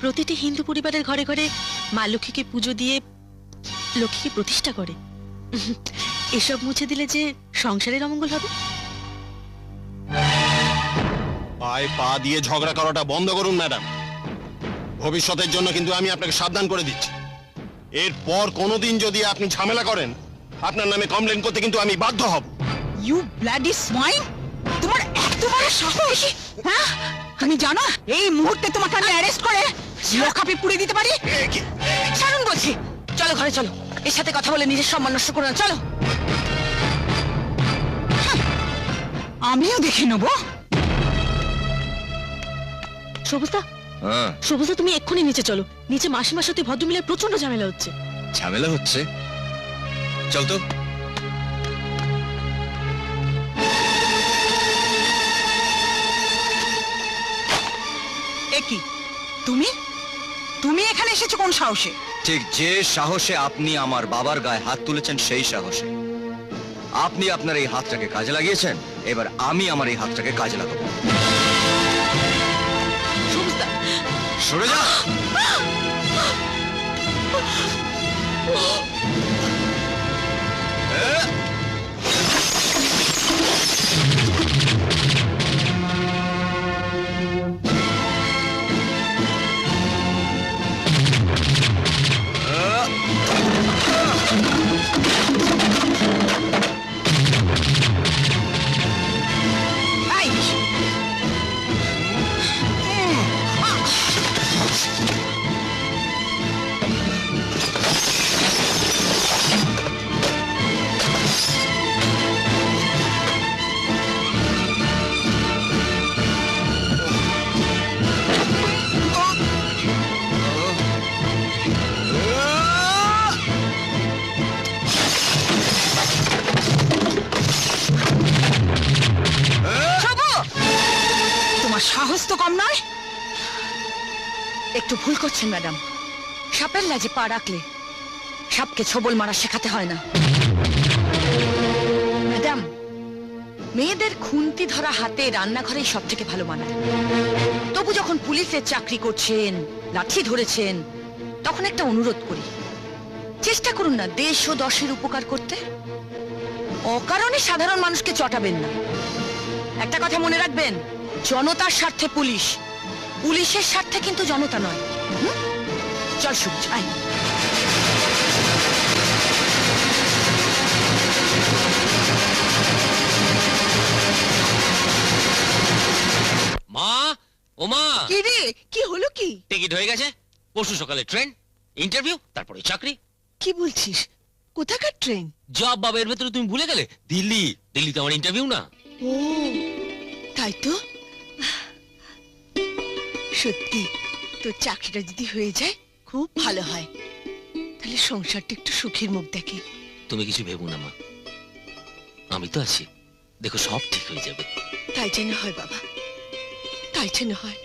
প্রতিটি হিন্দু পরিবারের ঘরে ঘরে মা লক্ষ্মীকে পুজো দিয়ে লক্ষ্মীকে প্রতিষ্ঠা করে। এসব মুছে দিলে যে সংসারের অমঙ্গল হবে। পায়ে পা দিয়ে ঝগড়া করাটা বন্ধ করুন ম্যাডাম। ভবিষ্যতের জন্য কিন্তু আমি আপনাকে সাবধান করে দিচ্ছি, এরপর কোনোদিন যদি আপনি ঝামেলা করেন আপনার নামে কমপ্লেন করতে কিন্তু আমি বাধ্য হব। ইউ ব্লাডি সোয়াইন, তোমার এত বড় সাহস! হ্যাঁ, তুমি জানো এই মুহূর্তে তোমাকে আমি অ্যারেস্ট করে লকআপে পুরে দিতে পারি। ছাড়ুন বলছি। চলো ঘরে চলো, এর সাথে কথা বলে নিজের সম্মান নষ্ট করো না। চলো, আমিও দেখে নেবো। সবুজদা, সবুজদা তুমি এক্ষুনি নিচে চলো। নিচে মাসিমার সাথে ভদ্রমিলের প্রচন্ড ঝামেলা হচ্ছে। ঝামেলা হচ্ছে? চল তো। কি তুমি তুমি এখানে এসেছো কোন সাহসে? ঠিক যে সাহসে আপনি আমার বাবার গায়ে হাত তুলেছেন সেই সাহসে। আপনি আপনার এই হাতটাকে কাজে লাগিয়েছেন, এবার আমি আমার এই হাতটাকে কাজে লাগাবো। সরে যা। সাহস তো কম নয়। একটু ভুল করছেন ম্যাডাম। সাপের লাজে পা রাখলে সাপকে ছবল মারা শেখাতে হয় না। ম্যাডাম, মেয়েদের খুন্তি ধরা হাতে রান্নাঘরেই সব থেকে ভালো মানায়। তবু যখন পুলিশের চাকরি করছেন, লাঠি ধরেছেন, তখন একটা অনুরোধ করি, চেষ্টা করুন না দেশ ও দশের উপকার করতে। অকারণে সাধারণ মানুষকে চটাবেন না। একটা কথা মনে রাখবেন, জনতার স্বার্থে পুলিশ, পুলিশের স্বার্থে কিন্তু জনতা নয়। চল সবুজ, আয়। মা, ও মা, কি রে, কি হলো? কি টিকিট হয়ে গেছে, পরশু সকালে ট্রেন, ইন্টারভিউ, তারপরে চাকরি। কি বলছিস? কোথাকার ট্রেন? জব বাবা, এর ভেতরে তুমি ভুলে গেলে? দিল্লি, দিল্লিতে আমার ইন্টারভিউ না। ও তাই তো। সত্যি তোর চাকরিটা যদি হয়ে যায় খুব ভালো হয়, তাহলে সংসারটা একটু সুখের মুখ দেখে। তুমি কিছু ভেবো না মা, আমি তো আছি, দেখো সব ঠিক হয়ে যাবে। তাই যেন হয় বাবা, তাই যেন হয়।